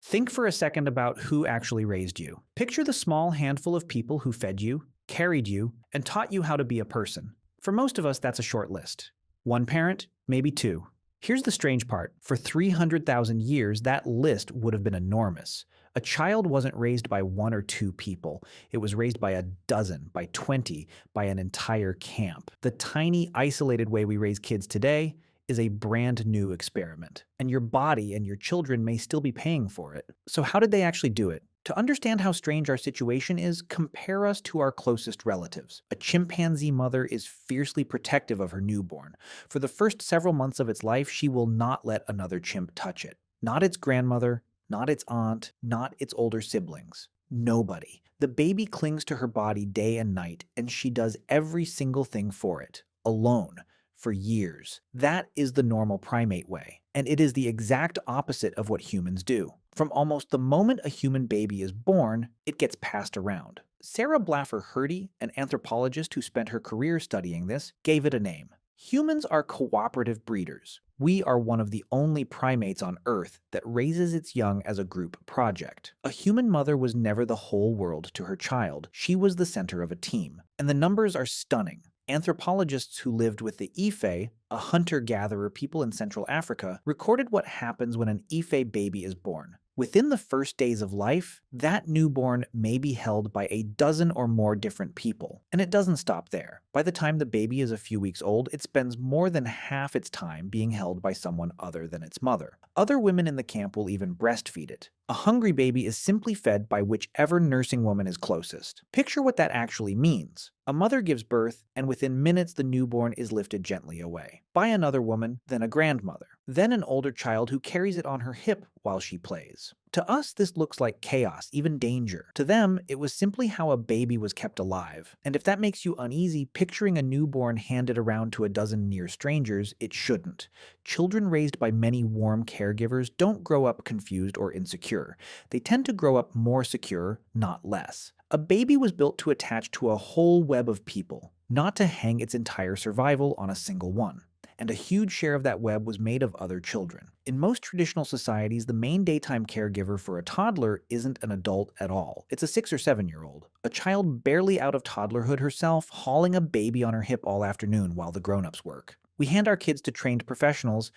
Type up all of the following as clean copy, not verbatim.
Think for a second about who actually raised you. Picture the small handful of people who fed you, carried you, and taught you how to be a person. For most of us, that's a short list. One parent, maybe two. Here's the strange part. For 300,000 years, that list would have been enormous. A child wasn't raised by one or two people. It was raised by a dozen, by 20, by an entire camp. The tiny, isolated way we raise kids today is a brand new experiment, and your body and your children may still be paying for it. So how did they actually do it? To understand how strange our situation is, compare us to our closest relatives. A chimpanzee mother is fiercely protective of her newborn. For the first several months of its life, she will not let another chimp touch it. Not its grandmother, not its aunt, not its older siblings. Nobody. The baby clings to her body day and night, and she does every single thing for it, alone, for years. That is the normal primate way, and it is the exact opposite of what humans do. From almost the moment a human baby is born, it gets passed around. Sarah Blaffer-Hrdy, an anthropologist who spent her career studying this, gave it a name. Humans are cooperative breeders. We are one of the only primates on Earth that raises its young as a group project. A human mother was never the whole world to her child. She was the center of a team. And the numbers are stunning. Anthropologists who lived with the Ife, a hunter-gatherer people in Central Africa, recorded what happens when an Ife baby is born. Within the first days of life, that newborn may be held by a dozen or more different people. And it doesn't stop there. By the time the baby is a few weeks old, it spends more than half its time being held by someone other than its mother. Other women in the camp will even breastfeed it. A hungry baby is simply fed by whichever nursing woman is closest. Picture what that actually means. A mother gives birth, and within minutes the newborn is lifted gently away. By another woman, then a grandmother, then an older child who carries it on her hip while she plays. To us, this looks like chaos, even danger. To them, it was simply how a baby was kept alive. And if that makes you uneasy, picturing a newborn handed around to a dozen near strangers, it shouldn't. Children raised by many warm caregivers don't grow up confused or insecure. They tend to grow up more secure, not less. A baby was built to attach to a whole web of people, not to hang its entire survival on a single one. And a huge share of that web was made of other children. In most traditional societies, the main daytime caregiver for a toddler isn't an adult at all. It's a 6 or 7-year-old, a child barely out of toddlerhood herself, hauling a baby on her hip all afternoon while the grown-ups work. We hand our kids to trained professionals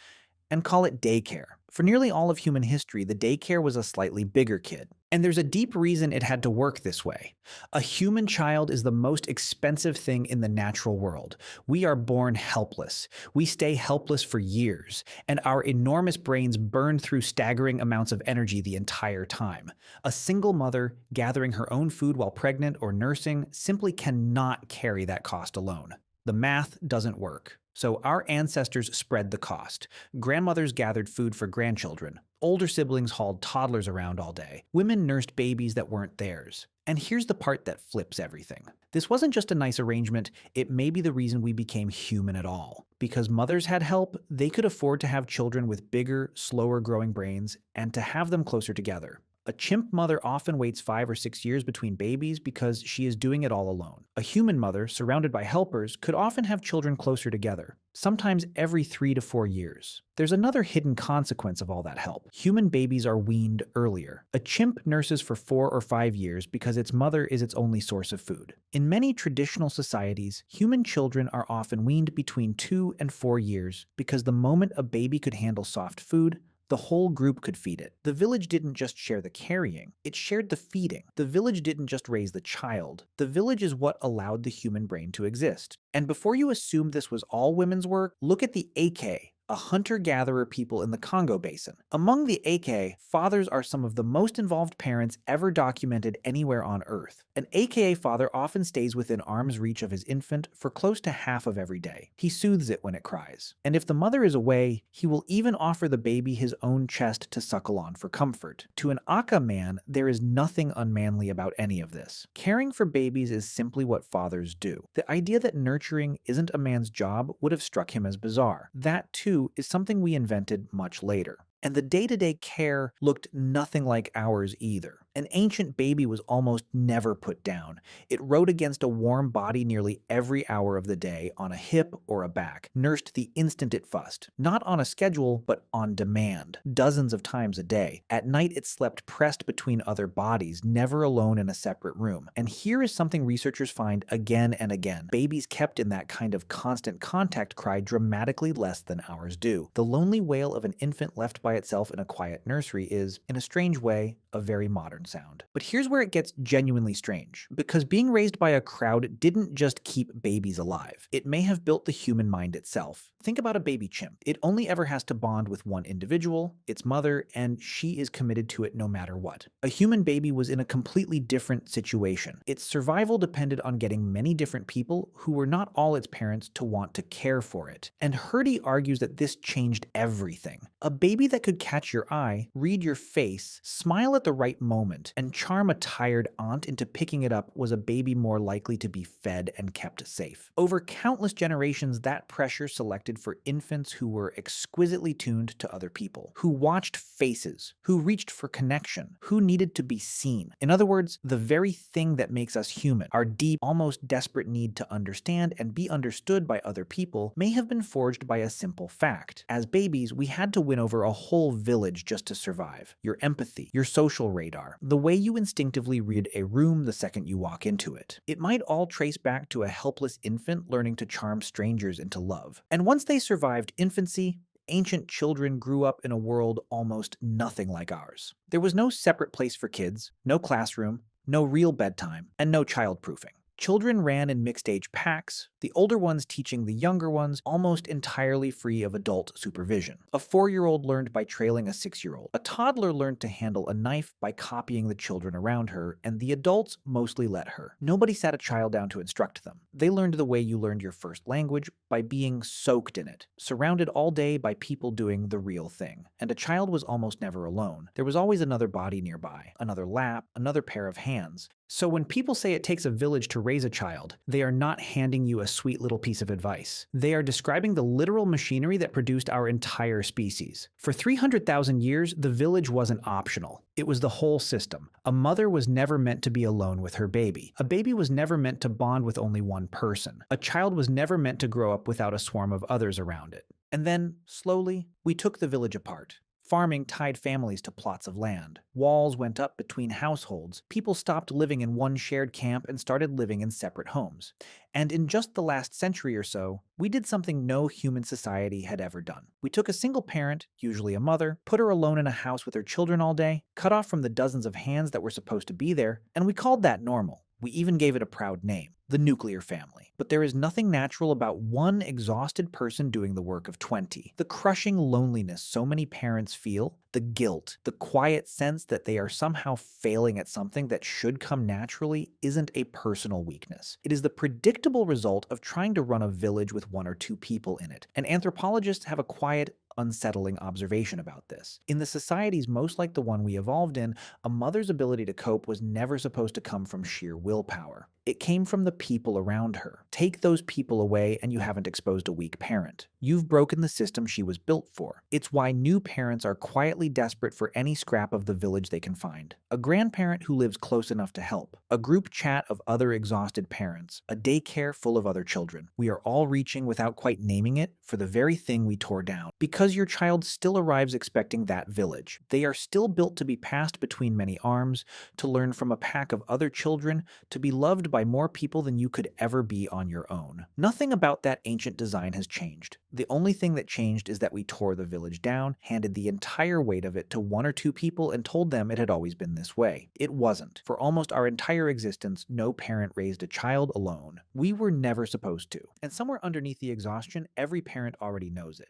and call it daycare. For nearly all of human history, the daycare was a slightly bigger kid. And there's a deep reason it had to work this way. A human child is the most expensive thing in the natural world. We are born helpless. We stay helpless for years, and our enormous brains burn through staggering amounts of energy the entire time. A single mother gathering her own food while pregnant or nursing simply cannot carry that cost alone. The math doesn't work. So our ancestors spread the cost. Grandmothers gathered food for grandchildren. Older siblings hauled toddlers around all day. Women nursed babies that weren't theirs. And here's the part that flips everything. This wasn't just a nice arrangement, it may be the reason we became human at all. Because mothers had help, they could afford to have children with bigger, slower growing brains and to have them closer together. A chimp mother often waits 5 or 6 years between babies because she is doing it all alone. A human mother, surrounded by helpers, could often have children closer together, sometimes every 3 to 4 years. There's another hidden consequence of all that help. Human babies are weaned earlier. A chimp nurses for 4 or 5 years because its mother is its only source of food. In many traditional societies, human children are often weaned between 2 and 4 years because the moment a baby could handle soft food, the whole group could feed it. The village didn't just share the carrying, it shared the feeding. The village didn't just raise the child. The village is what allowed the human brain to exist. And before you assume this was all women's work, look at the Ake, a hunter-gatherer people in the Congo Basin. Among the Ake, fathers are some of the most involved parents ever documented anywhere on Earth. An Aka father often stays within arm's reach of his infant for close to half of every day. He soothes it when it cries. And if the mother is away, he will even offer the baby his own chest to suckle on for comfort. To an Aka man, there is nothing unmanly about any of this. Caring for babies is simply what fathers do. The idea that nurturing isn't a man's job would have struck him as bizarre. That, too, is something we invented much later. And the day-to-day care looked nothing like ours either. An ancient baby was almost never put down. It rode against a warm body nearly every hour of the day on a hip or a back, nursed the instant it fussed. Not on a schedule, but on demand, dozens of times a day. At night, it slept pressed between other bodies, never alone in a separate room. And here is something researchers find again and again. Babies kept in that kind of constant contact cry dramatically less than ours do. The lonely wail of an infant left by itself in a quiet nursery is, in a strange way, a very modern sound. But here's where it gets genuinely strange, because being raised by a crowd didn't just keep babies alive. It may have built the human mind itself. Think about a baby chimp. It only ever has to bond with one individual, its mother, and she is committed to it no matter what. A human baby was in a completely different situation. Its survival depended on getting many different people who were not all its parents to want to care for it. And Hurdy argues that this changed everything. A baby that could catch your eye, read your face, smile at the right moment, and charm a tired aunt into picking it up was a baby more likely to be fed and kept safe. Over countless generations, that pressure selected for infants who were exquisitely tuned to other people, who watched faces, who reached for connection, who needed to be seen. In other words, the very thing that makes us human, our deep, almost desperate need to understand and be understood by other people, may have been forged by a simple fact. As babies, we had to win over a whole village just to survive. Your empathy, your social radar, the way you instinctively read a room the second you walk into it. It might all trace back to a helpless infant learning to charm strangers into love. And once they survived infancy, ancient children grew up in a world almost nothing like ours. There was no separate place for kids, no classroom, no real bedtime, and no childproofing. Children ran in mixed-age packs, the older ones teaching the younger ones, almost entirely free of adult supervision. A 4-year-old learned by trailing a 6-year-old. A toddler learned to handle a knife by copying the children around her, and the adults mostly let her. Nobody sat a child down to instruct them. They learned the way you learned your first language, by being soaked in it, surrounded all day by people doing the real thing. And a child was almost never alone. There was always another body nearby, another lap, another pair of hands. So when people say it takes a village to raise a child, they are not handing you a sweet little piece of advice. They are describing the literal machinery that produced our entire species. For 300,000 years, the village wasn't optional. It was the whole system. A mother was never meant to be alone with her baby. A baby was never meant to bond with only one person. A child was never meant to grow up without a swarm of others around it. And then, slowly, we took the village apart. Farming tied families to plots of land. Walls went up between households. People stopped living in one shared camp and started living in separate homes. And in just the last century or so, we did something no human society had ever done. We took a single parent, usually a mother, put her alone in a house with her children all day, cut off from the dozens of hands that were supposed to be there, and we called that normal. We even gave it a proud name, the nuclear family. But there is nothing natural about one exhausted person doing the work of 20. The crushing loneliness so many parents feel, the guilt, the quiet sense that they are somehow failing at something that should come naturally isn't a personal weakness. It is the predictable result of trying to run a village with 1 or 2 people in it. And anthropologists have a quiet, unsettling observation about this. In the societies most like the one we evolved in, a mother's ability to cope was never supposed to come from sheer willpower. It came from the people around her. Take those people away and you haven't exposed a weak parent. You've broken the system she was built for. It's why new parents are quietly desperate for any scrap of the village they can find. A grandparent who lives close enough to help. A group chat of other exhausted parents. A daycare full of other children. We are all reaching without quite naming it for the very thing we tore down. Because your child still arrives expecting that village. They are still built to be passed between many arms, to learn from a pack of other children, to be loved by more people than you could ever be on your own. Nothing about that ancient design has changed. The only thing that changed is that we tore the village down, handed the entire weight of it to 1 or 2 people, and told them it had always been this way. It wasn't. For almost our entire existence, no parent raised a child alone. We were never supposed to. And somewhere underneath the exhaustion, every parent already knows it.